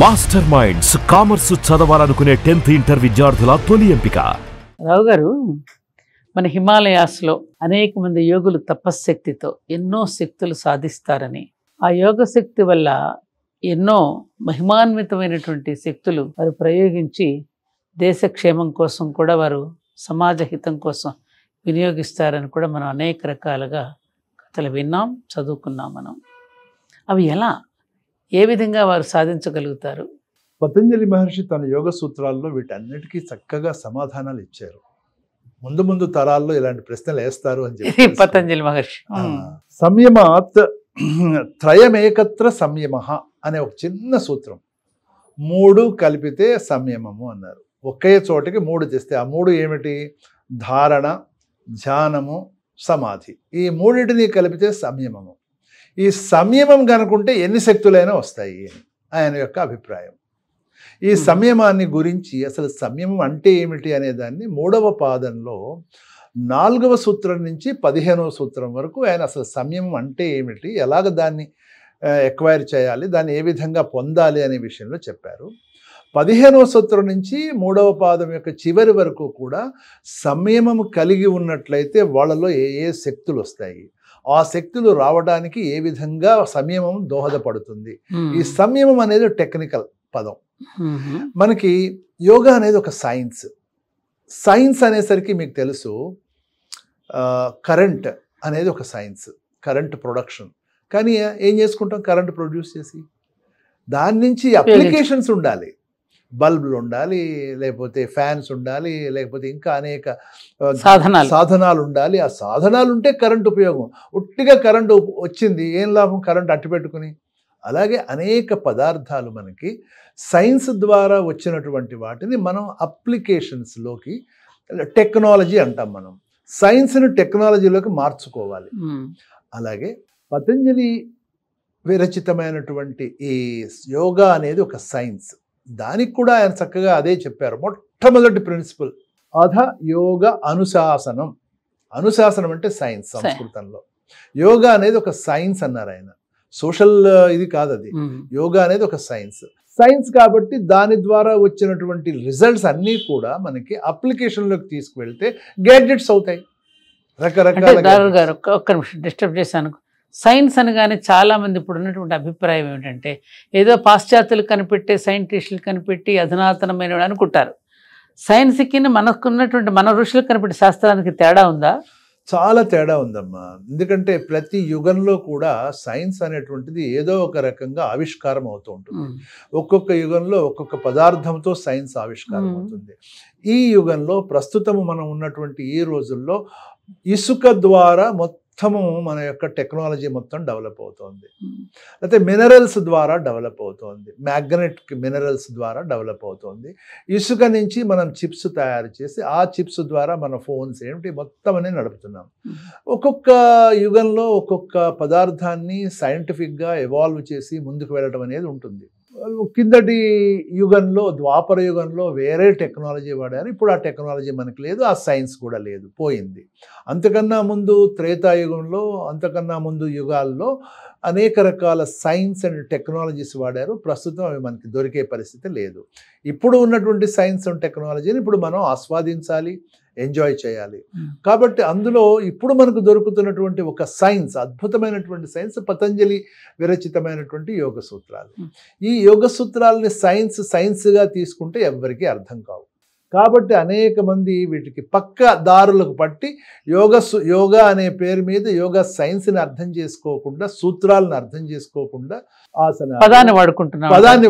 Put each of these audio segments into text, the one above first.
Master minds commerce చదవాలనుకునే 10th inter విద్యార్థుల తొలి ఎంపిక. రావు గారు, మన హిమాలయాస్లో అనేక మంది యోగులు తపశ్శక్తితో ఎన్నో శక్తులు సాధిస్తారని, ఆ యోగ శక్తి వల్ల ఎన్నో మహిమాన్వితమైనటువంటి శక్తులు వారు ప్రయోగించి దేశక్షేమం కోసం కూడా, వారు సమాజ హితం కోసం వినియోగిస్తారని కూడా మనం అనేక రకాలుగా కథలు విన్నాం, చదువుకున్నాం. మనం అవి ఎలా, ఏ విధంగా వారు సాధించగలుగుతారు? పతంజలి మహర్షి తన యోగ సూత్రాల్లో వీటన్నిటికీ చక్కగా సమాధానాలు ఇచ్చారు. ముందు ముందు తరాల్లో ఇలాంటి ప్రశ్నలు వేస్తారు అని చెప్పి పతంజలి మహర్షి సంయమాత్ త్రయమేకత్ర సంయమ అనే ఒక చిన్న సూత్రం. 3 కలిపితే సంయమము అన్నారు. ఒకే చోటికి 3 తెస్తే ఆ 3 ఏమిటి? ధారణ, ధ్యానము, సమాధి. ఈ 3టిని కలిపితే సంయమము. ఈ సంయమం కనుకుంటే ఎన్ని శక్తులైనా వస్తాయి అని ఆయన యొక్క అభిప్రాయం. ఈ సంయమాన్ని గురించి, అసలు సంయమం అంటే ఏమిటి అనే దాన్ని 3వ పాదంలో 4వ సూత్రం నుంచి 15వ సూత్రం వరకు ఆయన అసలు సంయమం అంటే ఏమిటి, ఎలాగ దాన్ని ఎక్వైర్ చేయాలి, దాన్ని ఏ విధంగా పొందాలి అనే విషయంలో చెప్పారు. 15వ సూత్రం నుంచి 3వ పాదం యొక్క చివరి వరకు కూడా సంయమం కలిగి ఉన్నట్లయితే వాళ్ళలో ఏ ఏ శక్తులు వస్తాయి, ఆ శక్తులు రావడానికి ఏ విధంగా సంయమం దోహదపడుతుంది. ఈ సంయమం అనేది టెక్నికల్ పదం. మనకి యోగా అనేది ఒక సైన్స్. సైన్స్ అనేసరికి మీకు తెలుసు, కరెంట్ అనేది ఒక సైన్స్, కరెంట్ ప్రొడక్షన్. కానీ ఏం చేసుకుంటాం? కరెంట్ ప్రొడ్యూస్ చేసి దాని నుంచి అప్లికేషన్స్ ఉండాలి. బల్బులు ఉండాలి, లేకపోతే ఫ్యాన్స్ ఉండాలి, లేకపోతే ఇంకా అనేక సాధనాలు ఉండాలి. ఆ సాధనాలు ఉంటే కరెంట్ ఉపయోగం. ఒట్టిగా కరెంటు వచ్చింది, ఏం లాభం కరెంట్ అట్టి పెట్టుకుని? అలాగే అనేక పదార్థాలు మనకి సైన్స్ ద్వారా వచ్చినటువంటి వాటిని మనం అప్లికేషన్స్లోకి, టెక్నాలజీ అంటాం మనం, సైన్స్ని టెక్నాలజీలోకి మార్చుకోవాలి. అలాగే పతంజలి విరచితమైనటువంటి ఈ యోగా అనేది ఒక సైన్స్. దానికి కూడా ఆయన చక్కగా అదే చెప్పారు. మొట్టమొదటి ప్రిన్సిపల్ అధ యోగ అనుశాసనం. అనుశాసనం అంటే సైన్స్ సంస్కృతంలో. యోగా అనేది ఒక సైన్స్ అన్నారు ఆయన. సోషల్ ఇది కాదు అది. యోగా అనేది ఒక సైన్స్. సైన్స్ కాబట్టి దాని ద్వారా వచ్చినటువంటి రిజల్ట్స్ అన్నీ కూడా మనకి అప్లికేషన్లోకి తీసుకువెళ్తే గ్యాడ్జెట్స్ అవుతాయి. రకరకాల. ఒక్క నిమిషం డిస్టర్బ్ చేశాను. సైన్స్ అనగానే చాలామంది ఇప్పుడు ఉన్నటువంటి అభిప్రాయం ఏమిటంటే, ఏదో పాశ్చాత్యులు కనిపెట్టే, సైంటిస్టులు కనిపెట్టి అధునాతనమైన అనుకుంటారు. సైన్స్కి మనకున్నటువంటి మన ఋషులు కనిపెట్టే శాస్త్రానికి తేడా ఉందా? చాలా తేడా ఉందమ్మా. ఎందుకంటే ప్రతి యుగంలో కూడా సైన్స్ అనేటువంటిది ఏదో ఒక రకంగా ఆవిష్కారం అవుతూ ఉంటుంది. ఒక్కొక్క యుగంలో ఒక్కొక్క పదార్థంతో సైన్స్ ఆవిష్కారం అవుతుంది. ఈ యుగంలో ప్రస్తుతము మనం ఉన్నటువంటి ఈ రోజుల్లో ఇసుక ద్వారా మొత్తము మన యొక్క టెక్నాలజీ మొత్తం డెవలప్ అవుతుంది. అయితే మినరల్స్ ద్వారా డెవలప్ అవుతుంది, మ్యాగ్నెటిక్ మినరల్స్ ద్వారా డెవలప్ అవుతుంది. ఇసుక నుంచి మనం చిప్స్ తయారు చేసి ఆ చిప్స్ ద్వారా మన ఫోన్స్ ఏమిటి మొత్తం అనేది నడుపుతున్నాం. ఒక్కొక్క యుగంలో ఒక్కొక్క పదార్థాన్ని సైంటిఫిక్గా ఎవాల్వ్ చేసి ముందుకు వెళ్ళడం అనేది ఉంటుంది. కిందటి యుగంలో, ద్వాపర యుగంలో వేరే టెక్నాలజీ వాడారు. ఇప్పుడు ఆ టెక్నాలజీ మనకు లేదు, ఆ సైన్స్ కూడా లేదు, పోయింది. అంతకన్నా ముందు త్రేతాయుగంలో, అంతకన్నా ముందు యుగాల్లో అనేక రకాల సైన్స్ అండ్ టెక్నాలజీస్ వాడారు. ప్రస్తుతం అవి మనకి దొరికే పరిస్థితి లేదు. ఇప్పుడు ఉన్నటువంటి సైన్స్ అండ్ టెక్నాలజీని ఇప్పుడు మనం ఆస్వాదించాలి, ఎంజాయ్ చేయాలి. కాబట్టి అందులో ఇప్పుడు మనకు దొరుకుతున్నటువంటి ఒక సైన్స్, అద్భుతమైనటువంటి సైన్స్ పతంజలి విరచితమైనటువంటి యోగ సూత్రాలు. ఈ యోగ సూత్రాలని సైన్స్గా తీసుకుంటే ఎవ్వరికీ అర్థం కావు. కాబట్టి అనేక మంది వీటికి పక్క దారులకు పట్టి యోగా అనే పేరు మీద యోగా సైన్స్ని అర్థం చేసుకోకుండా, సూత్రాలను అర్థం చేసుకోకుండా పదాన్ని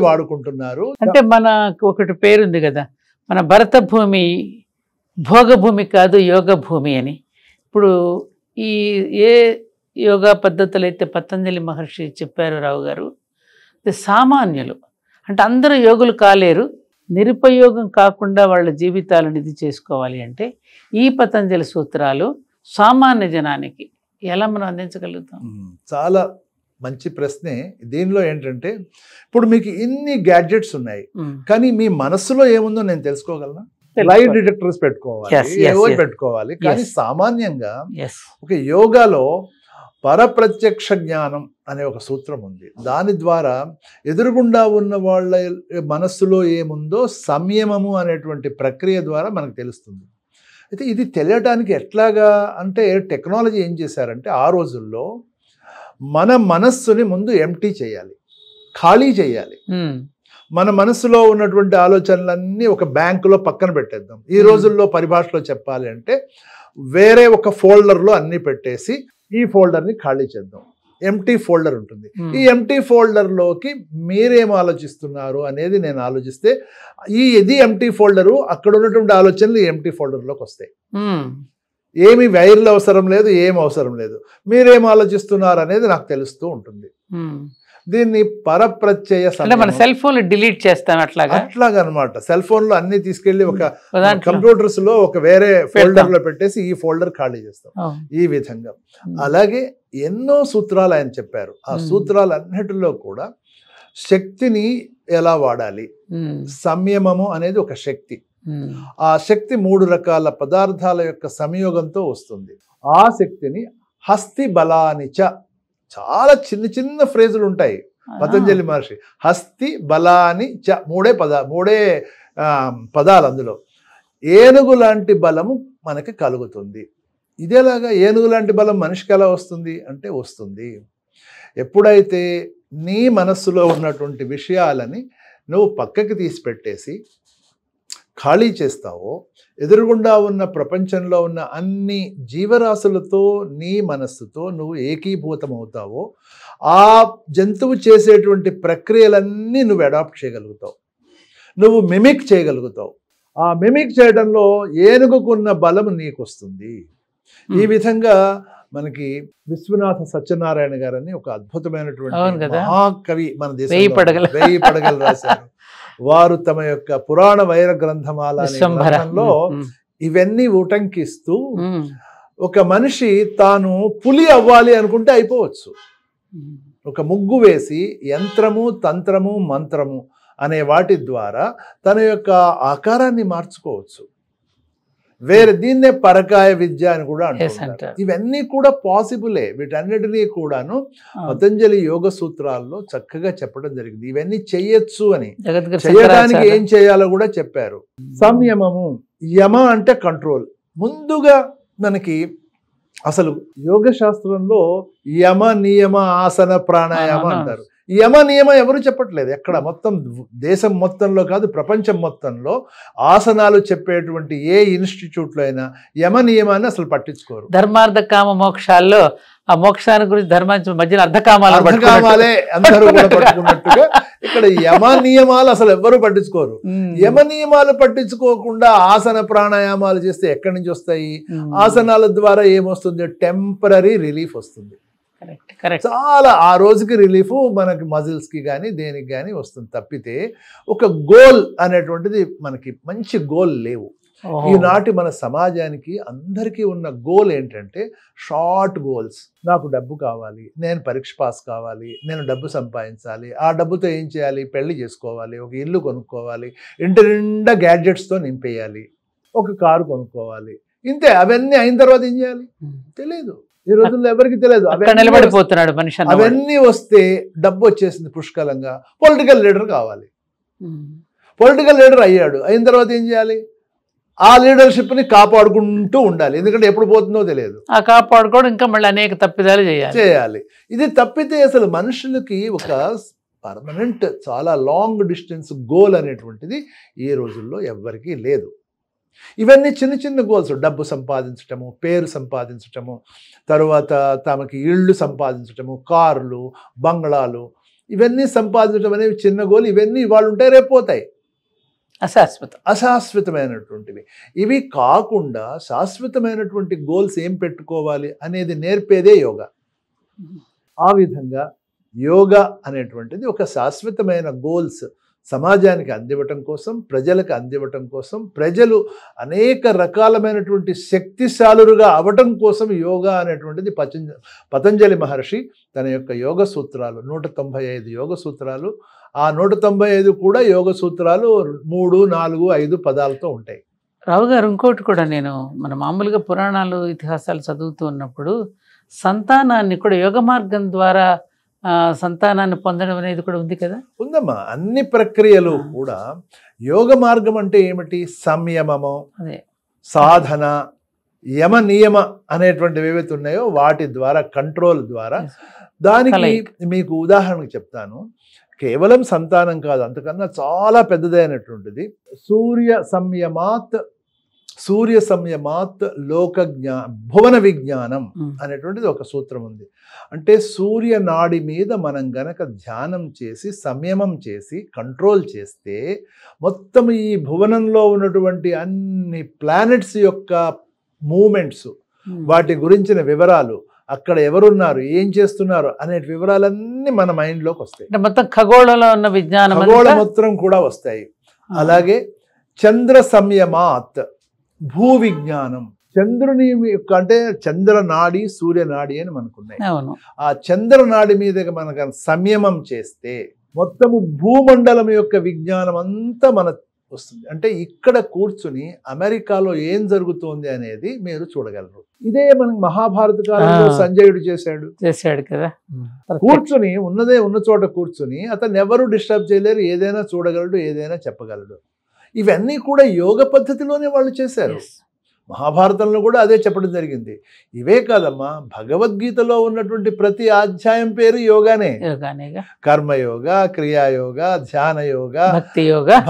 వాడుకుంటున్నారు. అంటే మనకు ఒకటి పేరుంది కదా, మన భరత భూమి భోగభూమి కాదు యోగ భూమి అని. ఇప్పుడు ఈ ఏ యోగా పద్ధతులు అయితే పతంజలి మహర్షి చెప్పారు రావు గారు, సామాన్యులు అంటే అందరూ యోగులు కాలేరు, నిరుపయోగం కాకుండా వాళ్ళ జీవితాలను ఇది చేసుకోవాలి అంటే ఈ పతంజలి సూత్రాలు సామాన్య జనానికి ఎలా మనం అందించగలుగుతాం? చాలా మంచి ప్రశ్నే. దీనిలో ఏంటంటే, ఇప్పుడు మీకు ఇన్ని గ్యాడ్జెట్స్ ఉన్నాయి, కానీ మీ మనస్సులో ఏముందో నేను తెలుసుకోగలనా? లైట్ డిటెక్టర్స్ పెట్టుకోవాలి. కానీ సామాన్యంగా ఒక యోగాలో పరప్రత్యక్ష జ్ఞానం అనే ఒక సూత్రం ఉంది. దాని ద్వారా ఎదురుగుండా ఉన్న వాళ్ళ మనస్సులో ఏముందో సంయమము అనేటువంటి ప్రక్రియ ద్వారా మనకు తెలుస్తుంది. అయితే ఇది తెలియడానికి ఎట్లాగా అంటే టెక్నాలజీ ఏం చేశారంటే ఆ రోజుల్లో మన మనస్సుని ముందు ఎంప్టీ చేయాలి, ఖాళీ చేయాలి. మన మనస్సులో ఉన్నటువంటి ఆలోచనలన్నీ ఒక బ్యాంకులో పక్కన పెట్టేద్దాం. ఈ రోజుల్లో పరిభాషలో చెప్పాలి అంటే వేరే ఒక ఫోల్డర్లో అన్నీ పెట్టేసి ఈ ఫోల్డర్ని ఖాళీ చేద్దాం. ఎంప్టీ ఫోల్డర్ ఉంటుంది. ఈ ఎంప్టీ ఫోల్డర్లోకి మీరేం ఆలోచిస్తున్నారు అనేది నేను ఆలోచిస్తే ఇది ఎంప్టీ ఫోల్డరు, అక్కడ ఉన్నటువంటి ఆలోచనలు ఈ ఎంప్టీ ఫోల్డర్లోకి వస్తాయి. ఏమి వైర్లు అవసరం లేదు, ఏం అవసరం లేదు. మీరేం ఆలోచిస్తున్నారు అనేది నాకు తెలుస్తూ ఉంటుంది. దీన్ని పరప్రత్యయ మన సెల్ ఫోన్ డిలీట్ చేస్తాం అట్లాగా అనమాట. సెల్ ఫోన్ లో అన్ని తీసుకెళ్లి ఒక కంప్యూటర్స్ లో ఒక వేరే ఫోల్డర్ లో పెట్టేసి ఈ ఫోల్డర్ ఖాళీ చేస్తాం. ఈ విధంగా అలాగే ఎన్నో సూత్రాలు ఆయన చెప్పారు. ఆ సూత్రాలన్నిటిలో కూడా శక్తిని ఎలా వాడాలి, సంయమము అనేది ఒక శక్తి. ఆ శక్తి 3 రకాల పదార్థాల యొక్క సంయోగంతో వస్తుంది. ఆ శక్తిని హస్తి బలానిచ, చాలా చిన్న చిన్న ఫ్రేజులు ఉంటాయి పతంజలి మహర్షి. హస్తి బలాని చ, మూడే పదాలు. అందులో ఏనుగు లాంటి బలము మనకి కలుగుతుంది. ఇదేలాగా ఏనుగు లాంటి బలం మనిషికి ఎలా వస్తుంది అంటే వస్తుంది ఎప్పుడైతే నీ మనస్సులో ఉన్నటువంటి విషయాలని నువ్వు పక్కకి తీసి పెట్టేసి ఖాళీ చేస్తావో, ఎదురుగుండా ఉన్న ప్రపంచంలో ఉన్న అన్ని జీవరాశులతో నీ మనస్సుతో నువ్వు ఏకీభూతమవుతావో, ఆ జంతువు చేసేటువంటి ప్రక్రియలన్నీ నువ్వు అడాప్ట్ చేయగలుగుతావు, నువ్వు మిమిక్ చేయగలుగుతావు. ఆ మిమిక్ చేయడంలో ఏనుగుకున్న బలం నీకు వస్తుంది. ఈ విధంగా మనకి విశ్వనాథ సత్యనారాయణ గారని ఒక అద్భుతమైనటువంటి మహాకవి మన దేశంలో 1000 పడగలు రాశారు. వారు తమ యొక్క పురాణ వైర గ్రంథమాలలో ఇవన్నీ ఉటంకిస్తూ ఒక మనిషి తాను పులి అవ్వాలి అనుకుంటే అయిపోవచ్చు. ఒక ముగ్గు వేసి యంత్రము, తంత్రము, మంత్రము అనే వాటి ద్వారా తన యొక్క ఆకారాన్ని మార్చుకోవచ్చు. వేరే దీన్నే పరకాయ విద్య అని కూడా అంటారు. ఇవన్నీ కూడా పాసిబులే. వీటన్నిటినీ కూడాను పతంజలి యోగ సూత్రాల్లో చక్కగా చెప్పడం జరిగింది. ఇవన్నీ చెయ్యొచ్చు అని, చేయడానికి ఏం చేయాలో కూడా చెప్పారు. సంయమము, యమ అంటే కంట్రోల్. ముందుగా మనకి అసలు యోగ శాస్త్రంలో యమ, నియమ, ఆసన, ప్రాణాయామ అంటారు. యమ నియమ ఎవరు చెప్పట్లేదు ఎక్కడ. మొత్తం దేశం మొత్తంలో కాదు, ప్రపంచం మొత్తంలో ఆసనాలు చెప్పేటువంటి ఏ ఇన్స్టిట్యూట్లో అయినా యమ నియమాన్ని అసలు పట్టించుకోరు. ధర్మార్థ కామ మోక్షాల్లో ఆ మోక్షాన్ని గురించి ధర్మాన్ని మధ్యలో అర్ధకామాలే అందరూ కూడా పట్టుకున్నట్టుగా ఇక్కడ యమ నియమాలు అసలు ఎవ్వరూ పట్టించుకోరు. యమ నియమాలు పట్టించుకోకుండా ఆసన ప్రాణాయామాలు చేస్తే ఎక్కడి నుంచి వస్తాయి? ఆసనాల ద్వారా ఏమొస్తుంది? టెంపరీ రిలీఫ్ వస్తుంది. చాలా ఆ రోజుకి రిలీఫ్ మనకి మజిల్స్ కి కానీ దేనికి కానీ వస్తుంది తప్పితే ఒక గోల్ అనేటువంటిది మనకి మంచి గోల్ లేవు. ఈనాటి మన సమాజానికి అందరికీ ఉన్న గోల్ ఏంటంటే షార్ట్ గోల్స్. నాకు డబ్బు కావాలి, నేను పరీక్ష పాస్ కావాలి, నేను డబ్బు సంపాదించాలి, ఆ డబ్బుతో ఏం చేయాలి? పెళ్లి చేసుకోవాలి, ఒక ఇల్లు కొనుక్కోవాలి, ఇంటి నిండా గ్యాడ్జెట్స్తో నింపేయాలి, ఒక కారు కొనుక్కోవాలి, ఇంతే. అవన్నీ అయిన తర్వాత ఏం చేయాలి తెలియదు. ఈ రోజుల్లో ఎవరికి తెలియదు. నిలబడిపోతున్నాడు మనిషి. అవన్నీ వస్తే డబ్బు వచ్చేసింది పుష్కలంగా. పొలిటికల్ లీడర్ కావాలి, పొలిటికల్ లీడర్ అయ్యాడు. అయిన తర్వాత ఏం చేయాలి? ఆ లీడర్షిప్ని కాపాడుకుంటూ ఉండాలి, ఎందుకంటే ఎప్పుడు పోతుందో తెలియదు. ఆ కాపాడుకోవడం ఇంకా మళ్ళీ అనేక తప్పిదాలు చేయాలి. ఇది తప్పితే అసలు మనుషులకి ఒక పర్మనెంట్ చాలా లాంగ్ డిస్టెన్స్ గోల్ అనేటువంటిది ఈ రోజుల్లో ఎవ్వరికీ లేదు. ఇవన్నీ చిన్న చిన్న గోల్స్. డబ్బు సంపాదించటము, పేరు సంపాదించటము, తరువాత తమకి ఇళ్ళు సంపాదించటము, కార్లు, బంగ్లాలు, ఇవన్నీ సంపాదించడం అనేవి చిన్న గోల్. ఇవన్నీ ఇవాళ ఉంటాయి, రేపు పోతాయి. అశాశ్వతమైనటువంటివి. ఇవి కాకుండా శాశ్వతమైనటువంటి గోల్స్ ఏం పెట్టుకోవాలి అనేది నేర్పేదే యోగా. ఆ విధంగా యోగా అనేటువంటిది ఒక శాశ్వతమైన గోల్స్ సమాజానికి అందివ్వటం కోసం, ప్రజలకు అందివ్వటం కోసం, ప్రజలు అనేక రకాలమైనటువంటి శక్తిశాలురుగా అవటం కోసం యోగా అనేటువంటిది పతంజలి మహర్షి తన యొక్క యోగ సూత్రాలు 195 యోగ సూత్రాలు. ఆ 195 కూడా యోగ సూత్రాలు 3, 4, 5 పదాలతో ఉంటాయి. రావు గారు, ఇంకోటి కూడా నేను మన మామూలుగా పురాణాలు, ఇతిహాసాలు చదువుతూ ఉన్నప్పుడు సంతానాన్ని కూడా యోగ మార్గం ద్వారా సంతానాన్ని పొందడం అనేది కూడా ఉంది కదా. ఉందమ్మా. అన్ని ప్రక్రియలు కూడా యోగ మార్గం అంటే ఏమిటి? సంయమము, అదే సాధన, యమ నియమ అనేటువంటివి ఏవైతే ఉన్నాయో వాటి ద్వారా, కంట్రోల్ ద్వారా. దానికి మీకు ఉదాహరణకు చెప్తాను. కేవలం సంతానం కాదు, అంతకన్నా చాలా పెద్దదైనటువంటిది. సూర్య సంయమాత్ లోక భువన విజ్ఞానం అనేటువంటిది ఒక సూత్రం ఉంది. అంటే సూర్య నాడి మీద మనం గనక ధ్యానం చేసి, సంయమం చేసి, కంట్రోల్ చేస్తే మొత్తం ఈ భువనంలో ఉన్నటువంటి అన్ని ప్లానెట్స్ యొక్క మూమెంట్స్, వాటి గురించిన వివరాలు, అక్కడ ఎవరున్నారు, ఏం చేస్తున్నారు అనే వివరాలన్నీ మన మైండ్లోకి వస్తాయి. మొత్తం ఖగోళంలో ఉన్న విజ్ఞానం, ఖగోళ మొత్తం కూడా వస్తాయి. అలాగే చంద్ర సంయమాత్ భూ విజ్ఞానం, చంద్రుని యొక్క అంటే చంద్రనాడి, సూర్యనాడి అని మనకున్నాయి. ఆ చంద్రనాడి మీద మనకు సంయమం చేస్తే మొత్తము భూమండలం యొక్క విజ్ఞానం అంతా మన వస్తుంది. అంటే ఇక్కడ కూర్చుని అమెరికాలో ఏం జరుగుతోంది అనేది మీరు చూడగలరు. ఇదే మనకి మహాభారత కాలంలో సంజయుడు చేశాడు కదా. కూర్చుని ఉన్న చోట కూర్చుని అతను ఎవరు డిస్టర్బ్ చేయలేరు, ఏదైనా చూడగలడు, ఏదైనా చెప్పగలడు. ఇవన్నీ కూడా యోగ పద్ధతిలోనే వాళ్ళు చేశారు. మహాభారతంలో కూడా అదే చెప్పడం జరిగింది. ఇవే కాదమ్మా, భగవద్గీతలో ఉన్నటువంటి ప్రతి అధ్యాయం పేరు యోగానే. కర్మయోగ, క్రియాయోగ, ధ్యాన యోగ,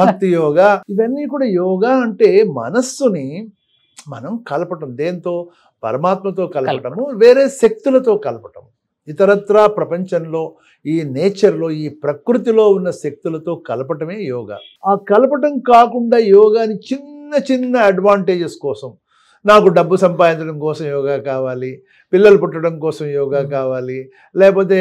భక్తి యోగ, ఇవన్నీ కూడా యోగా. అంటే మనస్సుని మనం కలపటం, దేంతో? పరమాత్మతో కలపటము, వేరే శక్తులతో కలపటం, ఇతరత్రా ప్రపంచంలో, ఈ నేచర్లో, ఈ ప్రకృతిలో ఉన్న శక్తులతో కలపటమే యోగా. ఆ కలపటం కాకుండా యోగాని చిన్న చిన్న అడ్వాంటేజెస్ కోసం, నాకు డబ్బు సంపాదించడం కోసం యోగా కావాలి, పిల్లలు పుట్టడం కోసం యోగా కావాలి, లేకపోతే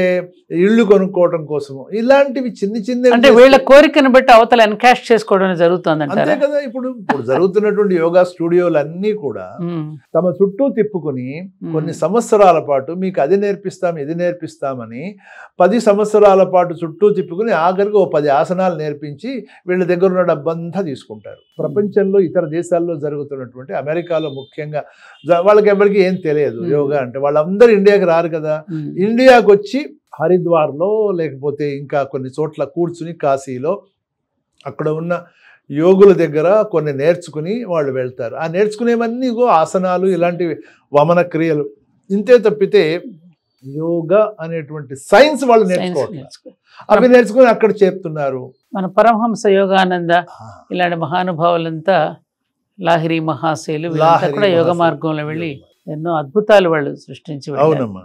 ఇళ్ళు కొనుక్కోవడం కోసం, ఇలాంటివి చిన్న చిన్న, అంటే వీళ్ళ కోరికను బట్టి అవతల ఎన్కాష్ చేసుకోవడం జరుగుతుంది అంతే కదా. ఇప్పుడు జరుగుతున్నటువంటి యోగా స్టూడియోలు అన్నీ కూడా తమ చుట్టూ తిప్పుకుని కొన్ని సంవత్సరాల పాటు మీకు అది నేర్పిస్తాం, ఇది నేర్పిస్తామని 10 సంవత్సరాల పాటు చుట్టూ తిప్పుకుని ఆఖరికి 10 ఆసనాలు నేర్పించి వీళ్ళ దగ్గర ఉన్న డబ్బంతా తీసుకుంటారు. ప్రపంచంలో ఇతర దేశాల్లో జరుగుతున్నటువంటి, అమెరికాలో ముఖ్యంగా వాళ్ళకి ఎవరికి ఏం తెలియదు యోగా అంటే. వాళ్ళందరూ ఇండియాకి రారు కదా. ఇండియాకి వచ్చి హరిద్వార్లో లేకపోతే ఇంకా కొన్ని చోట్ల కూర్చుని, కాశీలో అక్కడ ఉన్న యోగుల దగ్గర కొన్ని నేర్చుకుని వాళ్ళు వెళ్తారు. ఆ నేర్చుకునేవన్నీ ఆసనాలు, ఇలాంటివి వమన క్రియలు, ఇంతే తప్పితే యోగా అనేటువంటి సైన్స్ వాళ్ళు నేర్చుకోవట్లేదు. అవి నేర్చుకుని అక్కడ చెప్తున్నారు. మన పరమహంస యోగానంద ఇలాంటి మహానుభావులంతా, లాహిరి మహాశైలు, వీళ్ళంతా కూడా యోగ మార్గంలో వెళ్ళి ఎన్నో అద్భుతాలు వాళ్ళు సృష్టించి. అవునమ్మా.